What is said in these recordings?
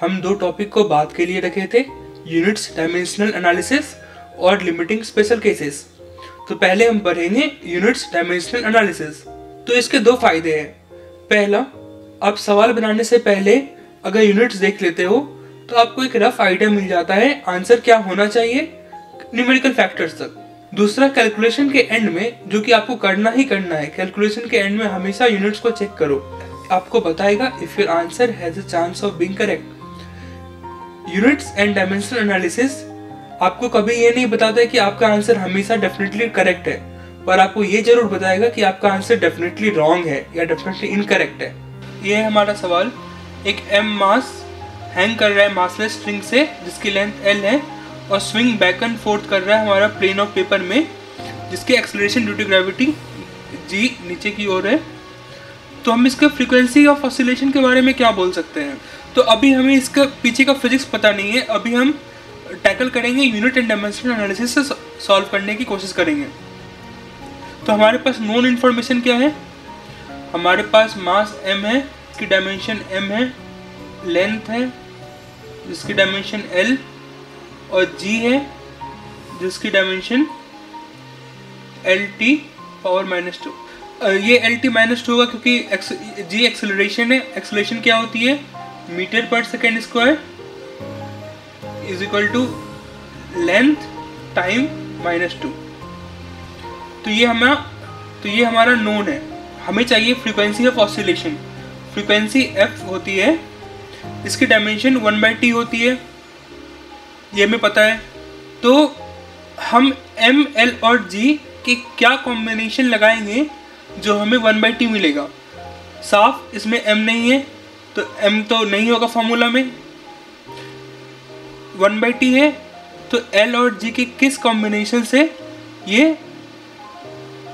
हम दो टॉपिक को बात के लिए रखे थे, यूनिट्स डायमेंशनल एनालिसिस और लिमिटिंग स्पेशल केसेस। तो पहले हम पढ़ेंगे यूनिट्स डायमेंशनल एनालिसिस। तो इसके दो फायदे हैं। पहला, आप सवाल बनाने से पहले अगर यूनिट्स देख लेते हो तो आपको एक रफ आइडिया मिल जाता है आंसर क्या होना चाहिए न्यूमेरिकल फैक्टर्स तक। दूसरा, कैलकुलेशन के एंड में जो कि आपको करना ही करना है, कैलकुलेशन के एंड में हमेशा यूनिट्स को चेक करो, आपको बताएगा if your answer has a chance of being correct. Units and dimensional analysis आपको कभी ये नहीं बताता है कि आपका आंसर हमेशा डेफिनेटली करेक्ट है, पर आपको ये जरूर बताएगा कि आपका आंसर डेफिनेटली रॉन्ग है या डेफिनेटली इनकरेक्ट है। ये है हमारा सवाल। एक m मास हैंग कर रहा है मासलेस स्ट्रिंग से जिसकी लेंथ l है और स्विंग बैक एंड फोर्थ कर रहा है हमारा प्लेन ऑफ पेपर में, जिसकी acceleration due to gravity g नीचे की ओर है। तो हम इसके फ्रीक्वेंसी ऑफ ऑसिलेशन के बारे में क्या बोल सकते हैं? तो अभी हमें इसका पीछे का फिजिक्स पता नहीं है, अभी हम टैकल करेंगे यूनिट एंड डायमेंशनल एनालिसिस से सॉल्व करने की कोशिश करेंगे। तो हमारे पास नोन इन्फॉर्मेशन क्या है? हमारे पास मास m है, इसकी डायमेंशन m है, लेंथ है जिसकी डायमेंशन l और g है जिसकी डायमेंशन lt पावर -2। ये lt-2 होगा क्योंकि g एक्सेलरेशन है। एक्सेलरेशन क्या होती है? मीटर पर second square is equal to length time -2। तो ये हमारा नोन है। हमें चाहिए frequency of oscillation. Frequency f होती है, इसकी डायमेंशन 1/t होती है, ये हमें पता है। तो हम m, l और g के क्या कॉम्बिनेशन लगाएंगे जो हमें 1/t मिलेगा? साफ इसमें m नहीं है तो m तो नहीं होगा फॉर्मूला में। 1/t है तो l और g के किस कॉम्बिनेशन से ये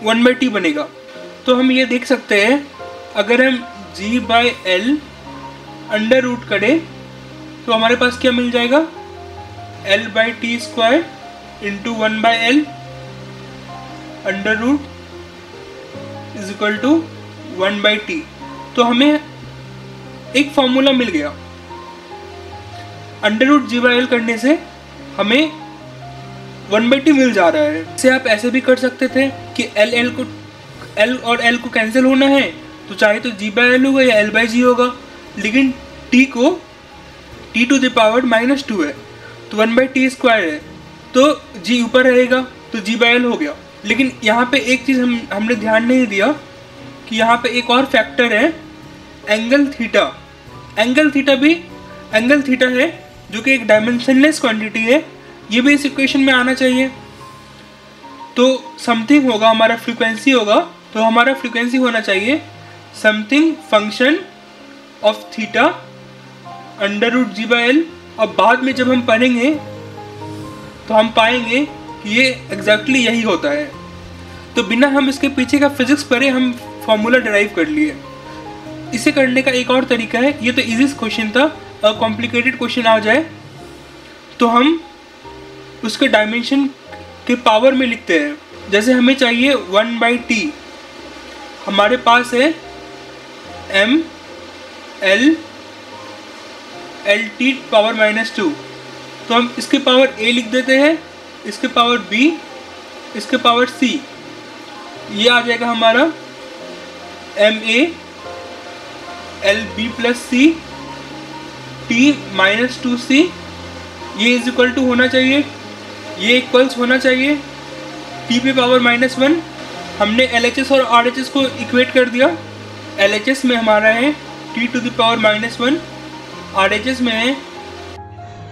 1/t बनेगा? तो हम ये देख सकते हैं, अगर हम g/l अंडर रूट करें तो हमारे पास क्या मिल जाएगा? l/t² into 1/l under root is equal to 1/t। तो हमें एक फॉर्मूला मिल गया। अंडर रूट g/l करने से हमें 1/t मिल जा रहा है। इसे आप ऐसे भी कर सकते थे कि l और l को कैंसिल होना है तो चाहे तो g/l होगा या l/g होगा, लेकिन t को t टू द पावर -2 है तो 1/t² है तो g ऊपर रहेगा तो g/l हो गया। लेकिन यहाँ पे एक चीज़ हमने ध्यान नहीं दिया कि यहाँ पे एक और फैक्टर है, एंगल थीटा। एंगल थीटा है जो कि एक डायमेंशनलेस क्वांटिटी है, ये भी इस इक्वेशन में आना चाहिए। तो समथिंग होगा, हमारा फ्रीक्वेंसी होगा, तो हमारा फ्रीक्वेंसी होना चाहिए something function of theta under root g/l। अब बाद में जब हम पढ़ेंगे तो हम पाएंगे कि ये एग्जैक्टली यही होता है। तो बिना हम इसके पीछे का फिजिक्स पढ़े हम फॉर्मूला डिराइव कर लिए। इसे करने का एक और तरीका है, ये तो इजी क्वेश्चन था, और कॉम्प्लिकेटेड क्वेश्चन आ जाए तो हम उसके डायमेंशन के पावर में लिखते हैं। जैसे हमें चाहिए 1/t, हमारे पास है m, l, lt पावर -2, तो हम इसके पावर a लिख देते हैं, इसके पावर b, इसके पावर c। ये आ जाएगा हमारा ma lb प्लस c t -2c। ये इज इक्वल टू होना चाहिए, ये इक्वल्स होना चाहिए t पे पावर -1। हमने LHS और RHS को इक्वेट कर दिया। LHS में हमारा है t to the power -1, RHS में है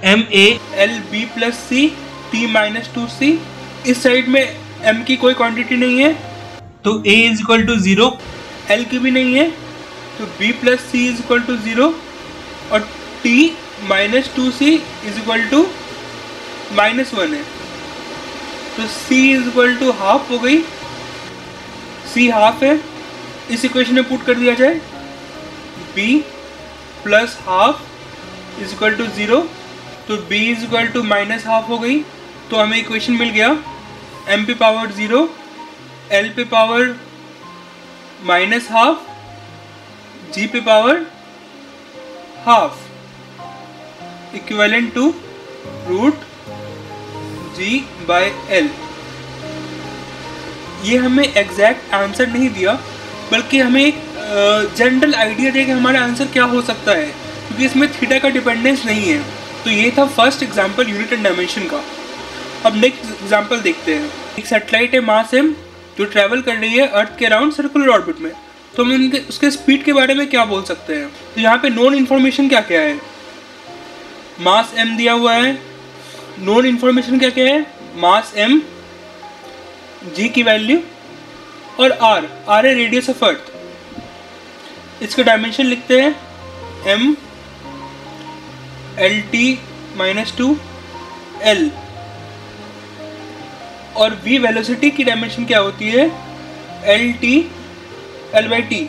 ma lb प्लस c t -2c। इस साइड में m की कोई क्वांटिटी नहीं है तो a is equal to 0, l की भी नहीं है तो b plus c is equal to 0 और t -2c is equal to -1 है तो c is equal to half हो गई। c हाफ है, इस इक्वेशन में पुट कर दिया जाए, b plus half is equal to 0 तो b is equal to -half हो गई। तो हमें इक्वेशन मिल गया m पे पावर 0, l पे पावर -हाफ, g पे power half. Equivalent to root G by L. ये हमें एग्जैक्ट आंसर नहीं दिया, बल्कि हमें एक जनरल आइडिया दिया कि हमारा आंसर क्या हो सकता है, क्योंकि इसमें थीटा का डिपेंडेंस नहीं है। तो ये था first example unit and dimension का। अब नेक्स्ट एग्जांपल देखते हैं। एक सैटेलाइट है मास m जो ट्रैवल कर रही है अर्थ के अराउंड सर्कुलर ऑर्बिट में। तो हम उसके स्पीड के बारे में क्या बोल सकते हैं? तो यहाँ पे नोन इन्फॉर्मेशन क्या क्या है? मास m दिया हुआ है। नोन इन्फॉर्मेशन क्या क्या है? मास m, g की वैल्यू और r है रेडियस ऑफ अर्थ। इसका डायमेंशन लिखते हैं m LT-2 L। और v वेलोसिटी की डायमेंशन क्या होती है? L/T।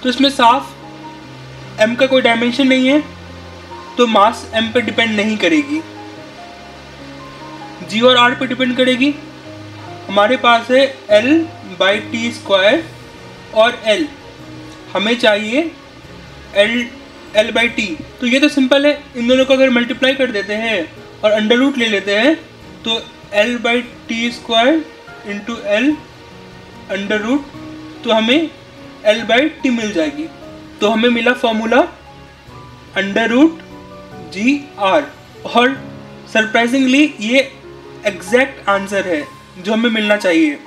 तो इसमें साफ m का कोई डायमेंशन नहीं है, तो मास m पर डिपेंड नहीं करेगी, g और r पर डिपेंड करेगी। हमारे पास है L/T² और L, हमें चाहिए L/T। तो ये तो सिंपल है, इन दोनों को अगर मल्टीप्लाई कर देते हैं और अंडर रूट ले लेते हैं तो L/T² into L under root, तो हमें L/T मिल जाएगी। तो हमें मिला फॉर्मूला अंडर रूट GR। और सरप्राइजिंगली ये एग्जैक्ट आंसर है जो हमें मिलना चाहिए।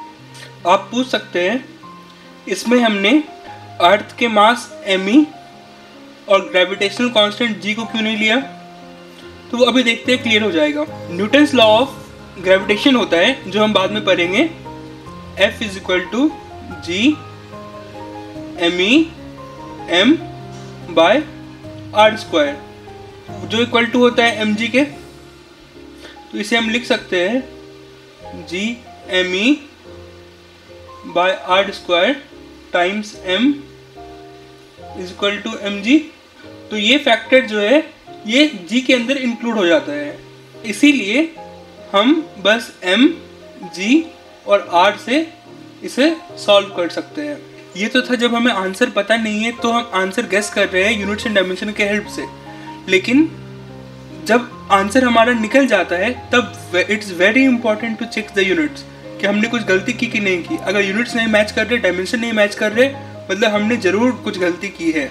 आप पूछ सकते हैं इसमें हमने अर्थ के मास me और ग्रेविटेशनल कांस्टेंट g को क्यों नहीं लिया? तो वो अभी देखते हैं, क्लियर हो जाएगा। न्यूटन्स लॉ ऑफ ग्रेविटेशन होता है जो हम बाद में पढ़ेंगे, F = G me m by r², जो इक्वल टू होता है mg के। तो इसे हम लिख सकते हैं G me by r² times m = mg। तो ये फैक्टर जो है ये g के अंदर इंक्लूड हो जाता है, इसीलिए हम बस m, g और r से इसे सॉल्व कर सकते हैं। ये तो था जब हमें आंसर पता नहीं है तो हम आंसर गेस कर रहे हैं यूनिट्स एंड डायमेंशन के हेल्प से। लेकिन जब आंसर हमारा निकल जाता है तब it's very important to check the units कि हमने कुछ गलती की कि नहीं की। अगर यूनिट्स नहीं मैच कर रहे, डायमेंशन नहीं मैच कर रहे, मतलब हमने ज़रूर कुछ गलती की है।